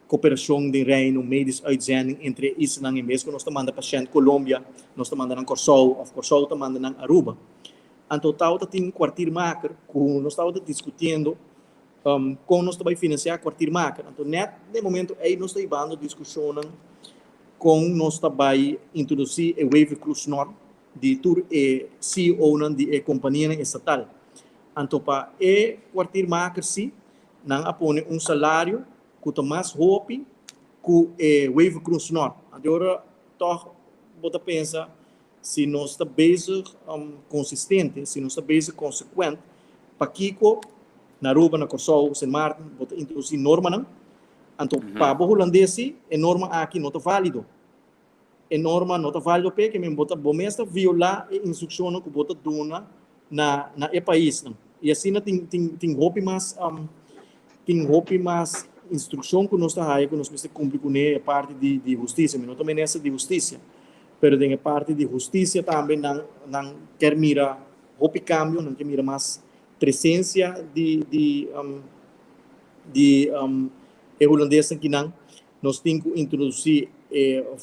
cooperação de reino, medische uitzending entre Israël en Mexico. Nós estamos mandando paciente Colômbia, nós estamos mandando Corsol, of Corsol estamos mandando Aruba. En total tem um kwartiermaker que nós estamos discutindo como nós vamos financiar o kwartiermaker. Então, net de momento aí nós estamos dando discussão com nós vamos introduzir o waiver cruz norm de tur e CEO de companhia estatal. Então, para o kwartiermaker sim, não apone salário que está mais hope que o waiver cruz norm. Agora, toch, você pensa se nós está base consistente, se nós está base consequente, para Kiko, na Aruba, na Corsol, Sint Maarten, bota introduzir norma não, então para o holandês, a norma aqui não está válido, a norma não está válido porque me bota bomesta violar a instrução que bota dona na país não, e assim tem roupa mais instrução que nós está aí que nós precisa cumprir com a parte de justiça, mas não também nessa de justiça. Pero de parte de justiça também não quer mirar o cambio, não quer mirar mais presença de holandês aqui não. Nós temos que introduzir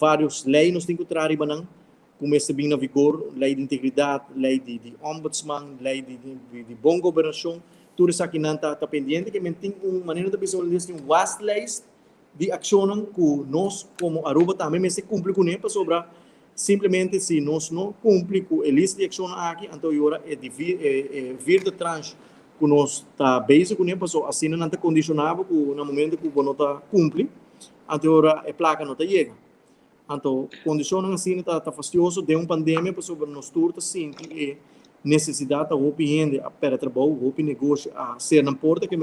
várias leis, nós temos que trazer não, começa bem na vigor, lei de integridade, lei de ombudsman, lei de boa governação, tudo isso aqui não está pendente, que tem uma maneira de pensar holandês tem vast leis de ação que nós como Aruba também me se cumpre com ele para sobrar. Simplesmente, se nós não cumprimos com a lista de ação aqui, então agora vir de trás que nós está base com ele, assim não está condicionado no momento que não está cumpre, então agora a placa não está chega. Então, condicionam assim está fastidioso de uma pandemia para sobre nós turta sim que necessidade da gente para trabalho, o negócio a ser na porta que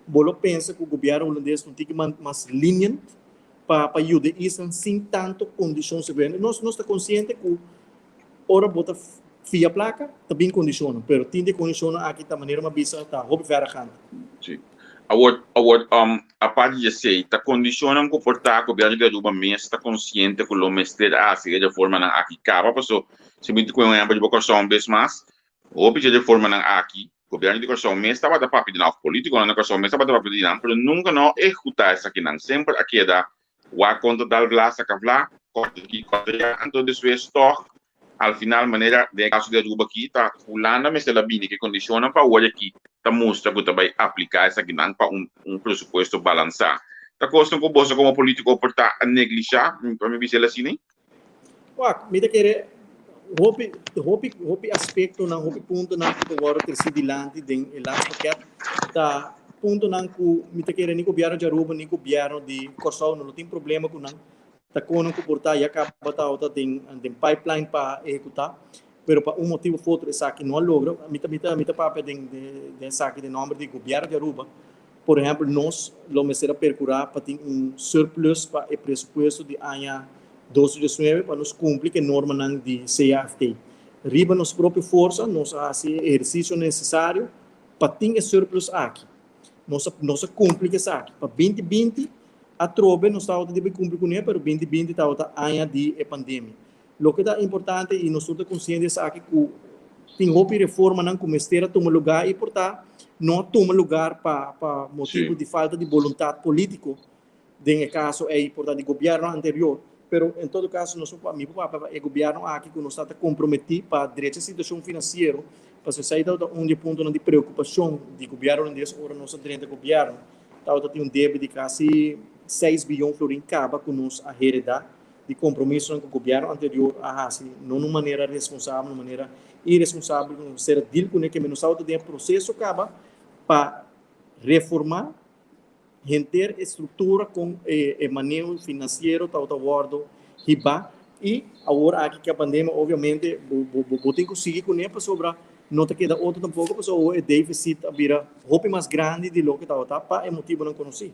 bolo pensa que o governo holandês não tem que mais linha para ajudar isso sem tanto condição severa. Nós estamos conscientes que ora bota fia placa também condiciona, mas tem de condiciona aqui da maneira uma bisa tá hobby veragante. Sim. A parte de sei, tá condiciona um comportar que o governo de Aruba mesmo está consciente que o mestre assim de forma na aqui capa, passou se me com um de bocação vez mais, o de forma na aqui o governo de Corsol mesmo estava da papo de novo político, na Corsol mesmo estava da papo de não, mas nunca não executar essa aqui não, sempre aqui da o conta da glaça que lá, corta aqui, corta já, então depois toch, al final maneira de caso de Aruba aqui, tá, Holanda me está bem que condiciona para hoje aqui, tá mostra que vai aplicar essa aqui não para pressuposto balançar. Tá costa com você como político portar a negligenciar, para me dizer assim, né? Me da querer hopi aspecto na hopi ponto na que agora ter sido dilante den last paket tá ponto não que me te querer nem governo de Aruba nem governo de Corsol não tem problema com não tá com não comportar e acaba tá tem pipeline para executar pero para motivo outro essa aqui não logra me tá papel de essa aqui de nome de governo de Aruba por exemplo, nós vamos procurar para ter surplus para o presupuesto de ano 2019 para nos cumprir a norma de CAFT. Riba nos própria força, nós fazemos exercício necessário para ter surplus aqui. Nós cumprimos isso aqui. Para 2020, a trobe nós estamos de cumprir com ele, mas 2020 está ano de pandemia. O que é importante e nós estamos conscientes aqui que tem roupa e reforma não começar a tomar lugar e portanto não toma lugar para motivo de falta de vontade político, em caso é portanto de governo anterior. Pero em todo caso nós o governo aqui que nós está comprometido para a direita situação financeira, para se sair de ponto de preocupação de governo nessa hora nossa direita governo, tem débito de quase 6 bilhões de florins acaba com nós a heredar de compromisso com o governo anterior não de uma maneira responsável, de uma maneira irresponsável, não ser deal com ele que menos alto de processo acaba para reformar, render estrutura com o manejo financeiro, tal bordo, riba e agora aqui que a pandemia obviamente tem que seguir com ele para sobrar não te queda outro tampouco para o déficit vira roupa mais grande de lo que está para é motivo não conheci.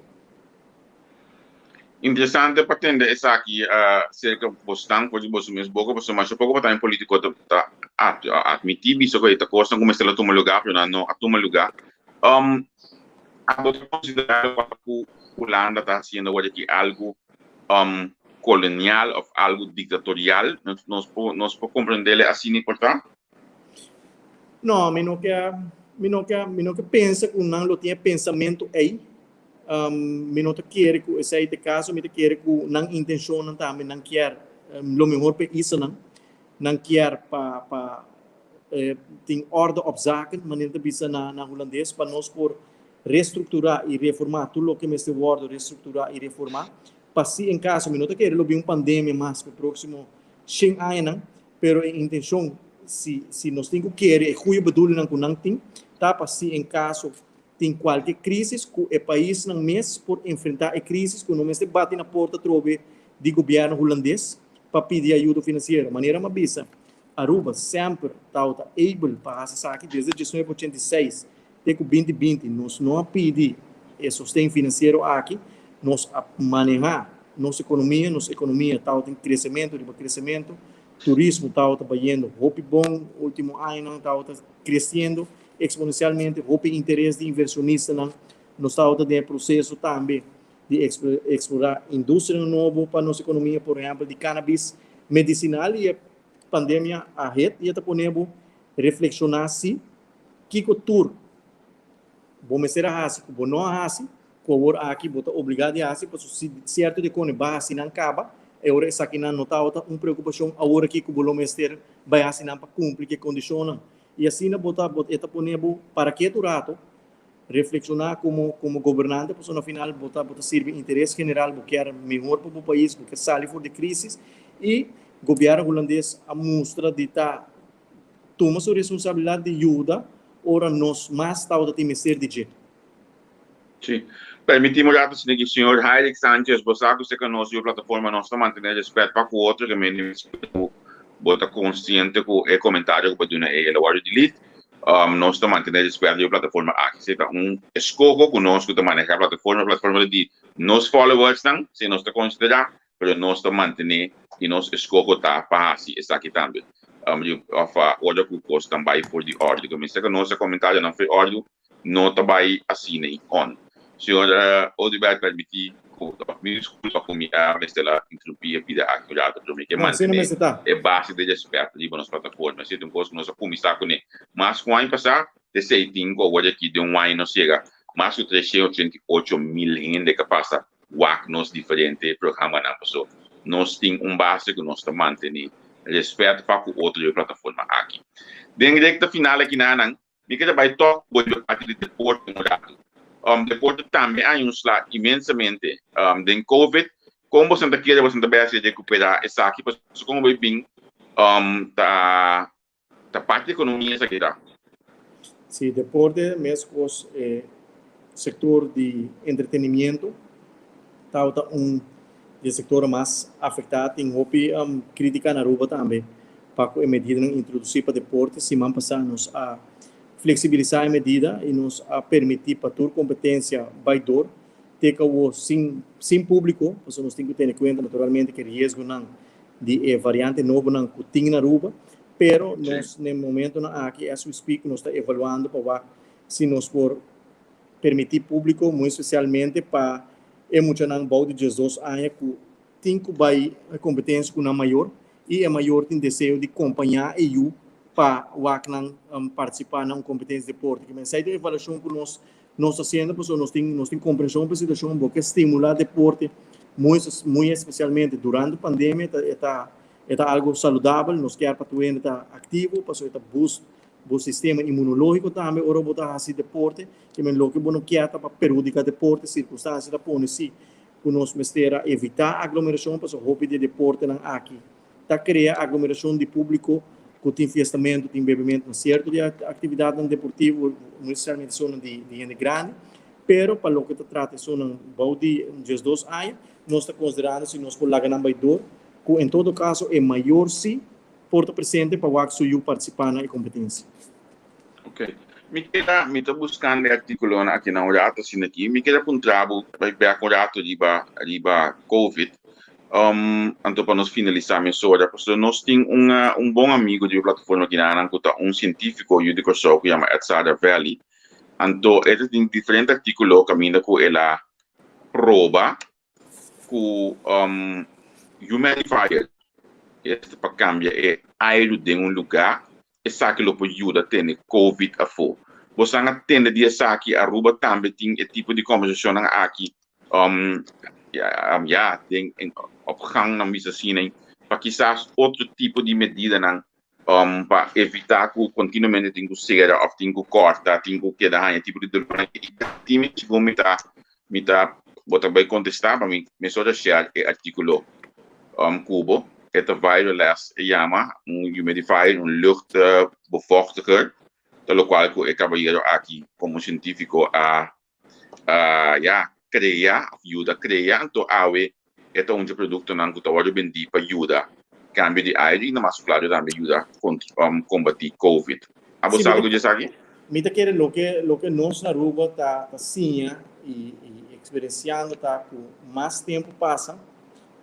Interessante para entender isso aqui, cerca de bastante coisa você mesmo boca, mas um pouco para em político tá admitir isso que está costa começar a tomar lugar, para não a tomar lugar. A outra considerar que Holanda está haciendo hoje aqui algo colonial ou algo dictatorial, nós podemos compreender assim importante? Não, me não que pensa que não tem pensamento aí. Me não quer que esse caso me quer que não intenção também não quer lo melhor para isso não quer para tem ordem op zaken maneira de bisa na holandês para nós por reestruturar e reformar tudo o que me este word reestruturar e reformar para se em caso me não quer lo bem pandemia mais para próximo 100 anos pero a intenção se nós temos que querer é ruim bedoeling que não tem tá para se em caso tem qualquer crise que o país não mês por enfrentar a crise que não mês bate na porta trove do governo holandês para pedir ajuda financeira maneira uma bisa Aruba sempre está able para fazer aqui desde 1986 até 2020 nós não pedimos o sustento financeiro aqui nós manejar nossa economia está em crescimento turismo está trabalhando roupa bom último ano está crescendo exponencialmente roupa interesse de inversionista nós está em processo também de explorar indústria nova para nossa economia por exemplo de cannabis medicinal e pandemia a rede e até podemos reflexionar se que cultura vamos ser a raça como não a raça como aqui bota obrigado a raça para certo de quando base não acaba é hora essa aqui não está uma preocupação agora que o volume ter vai assinar para cumprir que condiciona e assim não bota eta podemos para que durato reflexionar como governante para no final bota servir interesse geral porque é melhor para o país porque sair fora de crise e o governo holandês a mostra de toma sua responsabilidade de ajuda ora nós mais está a temer de jeito. Sim. Permitimos já que o senhor Heilig Sanchez Bosaco se conosco a plataforma nós estamos mantendo respeito para o outro que me bota consciente com o comentário que pode ele agora delete nós estamos mantendo respeito a plataforma aqui se está escogo conosco de manejar a plataforma de nos followers não se nós está considerar pero nós estamos mantendo e nós escogo tá para assim está aqui também olha que o custo também por de ordem que me sei que nosso comentário não foi ordem não também assim nem on senhor Odibert permitir me desculpa com minha estela interrompia pida acurada para mim que manter é base de respeito de nossas plataformas se tem coisa que nós começar com ele mas com ano passado de 6 hoje aqui de ano não chega mais de 388 mil gente que passa nos diferentes programas na pessoa nós temos base que nós estamos mantendo respeito para o outro plataforma aqui dentro da final aqui na Anang me quer vai tocar o parte de deporte moderado depois também há slot imensamente de COVID, como você está querendo você também se recuperar essa aqui, porque como vai bem da parte da economia essa aqui tá. Sim, deporte mesmo setor de entretenimento está de setor mais afetado em hobby crítica na Aruba também para a medida introduzir para deporte semana passada nos a flexibilizar a medida e nos a permitir para ter competência baidor, ter que sem público, porque nós temos que ter em conta naturalmente que risco não de variante nova não que tem na Aruba, pero nós no momento na aqui as we speak nós está evaluando para se nós for permitir público, muito especialmente para muita não bom de Jesus anos que tem que vai a competência com a maior e a maior tem desejo de acompanhar e eu para participar na competência de deporte. Que mensagem de avaliação que nós fazendo, porque nós temos compreensão para a situação porque estimular deporte muito especialmente durante a pandemia é algo saudável, nós queremos para tu estar ativo, para o boost o sistema imunológico também, ora botar assim deporte, que men lo que não quer para periódica deporte, circunstâncias da põe se que nós mestera evitar aglomeração para o hobby de deporte não aqui, tá criar aglomeração de público que tem festamento, tem bebimento, um certo de atividade deportiva, necessariamente são de gente grande, pero para o que te trata são um balde de 2 anos, nós está considerando se nós for lá ganhar baidor, que em todo caso é maior se porta presente para o que participar na competência. Ok. Me está buscando artículo aqui na Orato, assim aqui. Me queda um trabalho vai ver com Orato de COVID. Então para nós finalizar a mensura, porque nós temos bom amigo de plataforma aqui na Anancuta, científico judico só que chama Edsada Valley. Então ele tem diferente artículo caminho com ela prova que humidifier este para cambiar é aire de lugar essa que lo pode ajudar a ter COVID a for. Você não tem de essa que a Aruba também tem esse tipo de conversação aqui tem opgang na medicina para quizás outro tipo de medida para evitar que continuamente tem que ser ou tem que cortar, tem que quedar tipo de time que vou me botar bem contestar para mim me só deixar o artículo cubo que wireless chama humidifier, luchtbevochtiger, pelo qual eu acabei aqui como científico ajuda a criar, então é um produto que está vendido para ajudar cambio de aire, mas claro também ajuda a combater COVID. Você algo disso aqui? Me está querendo lo que nós na Aruba tá sim e experienciando tá com mais tempo passa,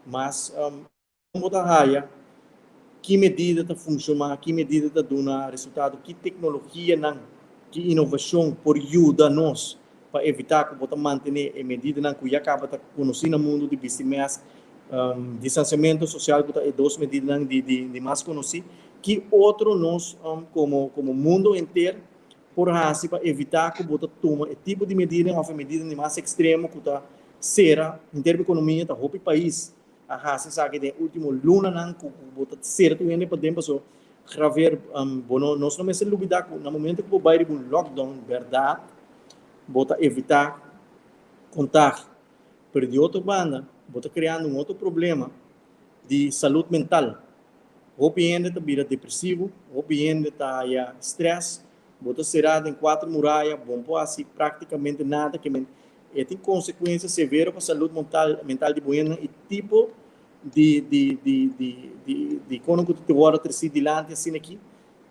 mas como da raia, que medida está funcionando, que medida está dando resultado, que tecnologia que inovação por ajuda nós para evitar que você mantenha a medida que já acaba de conhecer no mundo de business, distanciamento social que é duas medidas de mais conhecer, que outro nós como mundo inteiro por assim para evitar que você toma esse tipo de medida, uma medida de mais extremo que está será em termos de economia está roupa país a se sabe que no último luna não que você certo ainda para dentro so graver bueno nós não me se dúvida que no momento que você vai com lockdown verdade você evitar contar pero de outra banda você criando outro problema de saúde mental ou ainda está vira depressivo ou ainda está já stress você será em 4 muralhas bom pode assim praticamente nada que tem consequências severas para a saúde mental de Buena e tipo de quando que tu agora ter sido dilante assim aqui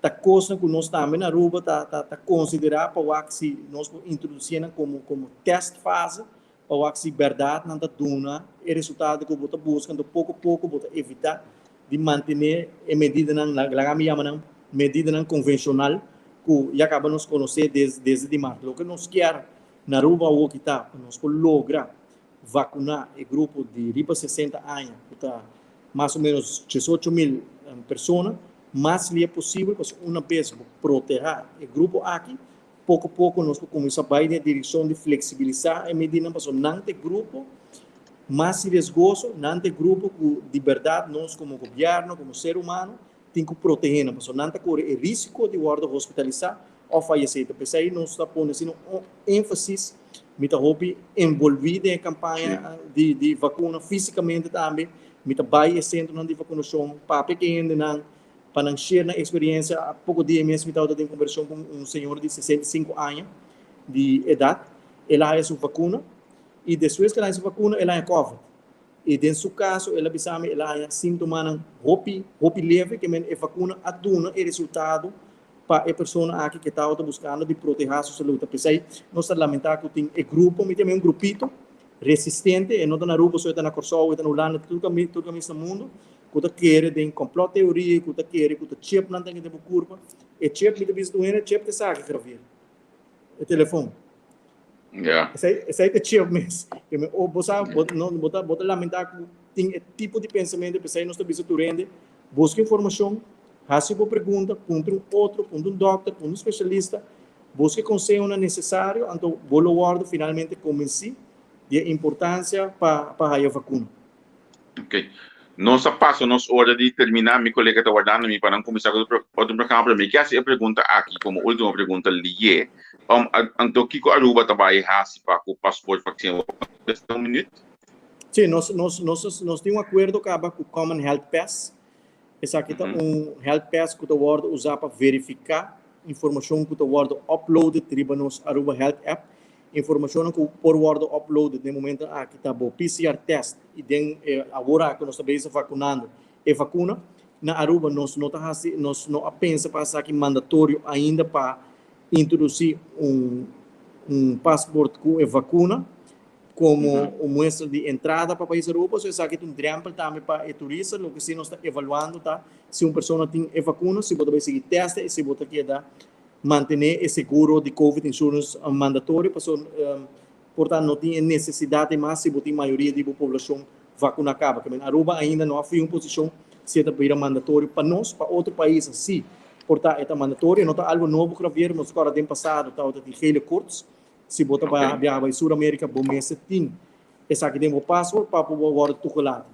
tá coisa que nós também na Aruba tá considerar para o que nós introduzir como teste fase para o que verdade não tá duna e resultado que você buscando pouco a pouco você evitar de manter a medida medida não convencional que já acabamos de conhecer desde de março. O que nós queremos na Aruba o que está nós lograr vacunar o grupo de riba 60 anos, que está mais ou menos 18.000 pessoas, mais é possível, porque uma vez proteger o grupo aqui, pouco a pouco nós começamos a ir na direção de flexibilizar a medida, porque não tem grupo mais riscoso, não tem grupo de verdade, nós como governo, como ser humano, tem que proteger, porque não tem correr o risco de guarda hospitalizar ou falecer. Por isso aí nós estamos pondo ênfase mita hopi envolvido em campanha de vacuna fisicamente também mita vai centro de vacinação para pequeno para não share na experiência há pouco dia mesmo mita eu tenho conversão com senhor de 65 anos de idade ela é sua vacuna e depois que ela é sua vacuna ela é COVID e em seu caso ela bisame ela é sintoma hopi leve que men é vacuna aduna e resultado para a pessoa aqui que está buscando de proteger a sua saúde. Pensei, nós lamentar que tem um grupo, me tem um grupito resistente, e não está na Aruba, só está na Corsol, está na Holanda, tudo caminho no mundo, que quer tem complot teoria, que quer que chip não tem que ter curva, e chip me tem visto doendo, chip te sabe que gravir, o telefone. Yeah. Esse aí é chip mesmo. Ou você bota lamentar que tem esse tipo de pensamento, pensei, nós estamos durante, busca informação, faça uma pergunta, contra um outro, contra um doctor, contra um especialista, busque conselho necessário, então, vou guardo finalmente convenci de importância para a vacuna. Ok. Nossa passo, nossa hora de terminar, meu colega está guardando me para não começar com outro programa para mim. Que essa pergunta aqui, como última pergunta, ali então, que a Aruba trabalha para o passaporte vacina? Um minuto? Sim, nós temos um acordo com o Common Health Pass. Esse aqui é um Health Pass que o Word usar para verificar informação que o Word upload para nos Aruba Health App. Informação que o Word upload no momento aqui está o PCR test e agora que nós estamos vacunando e vacuna na Aruba nós não pensa passar aqui mandatório ainda para introduzir passaporte com a vacuna como muestra de entrada para o país Aruba, so isso aqui é um trampo também para o turista, o que se nós está evaluando, tá? Se uma pessoa tem a vacuna, se você vai seguir teste, e se você quer manter esse seguro de COVID insurance mandatório, portanto, não tem necessidade mais se você tem maioria da população vacuna acaba, porque Aruba ainda não foi uma posição se está para mandatório para nós, para outro país, sim, portanto, é mandatório, não está algo novo que nós agora tem passado, está de gele curtos, se você vai viajar para a Sul-América, bom mês tem. Esse aqui tem o passo para o tucolado.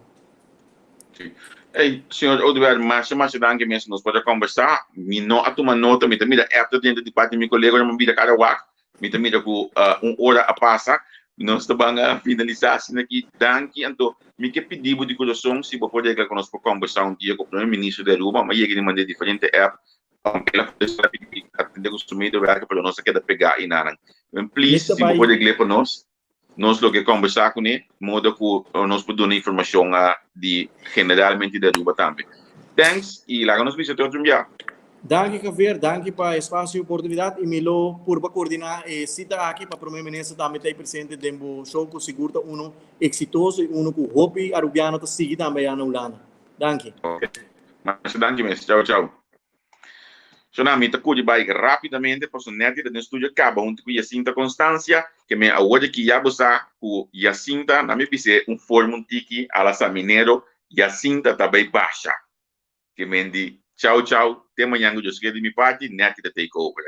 Senhor Oduber, mas danke mesmo, nós podemos conversar. Me nota uma nota, me também dentro de parte meu colega, me vida cada vez, me também com hora a passar. Nós estamos a finalizar assim aqui. Danke, então, me que pedido de coração, se você pode que nós conversar dia com o primeiro-ministro da Aruba, mas ele manda diferente app. Ela pode atender o sumido, para nós queda pegar e nada. Please, se você pode ler para nós lo que conversar com ele, modo que nós podemos dar informação de generalmente da Aruba também. Thanks e lá nos visita outro dia. Danke, Javier, danke para espaço e oportunidade e me lo por coordenar cita aqui para o primeiro-ministro também estar presente no show que segura exitoso e que o hobby arubiano está seguindo também na Holanda. Danke. Ok. Mas danke mesmo. Tchau, tchau. Sonamita cuide bike rapidamente para o net do estúdio acaba onde com Jacinta Constância que me ajuda que já você com Jacinta na me pise forma tiki a la Mineiro Jacinta também baixa que me di tchau tchau até amanhã eu esqueci de minha parte net da takeover.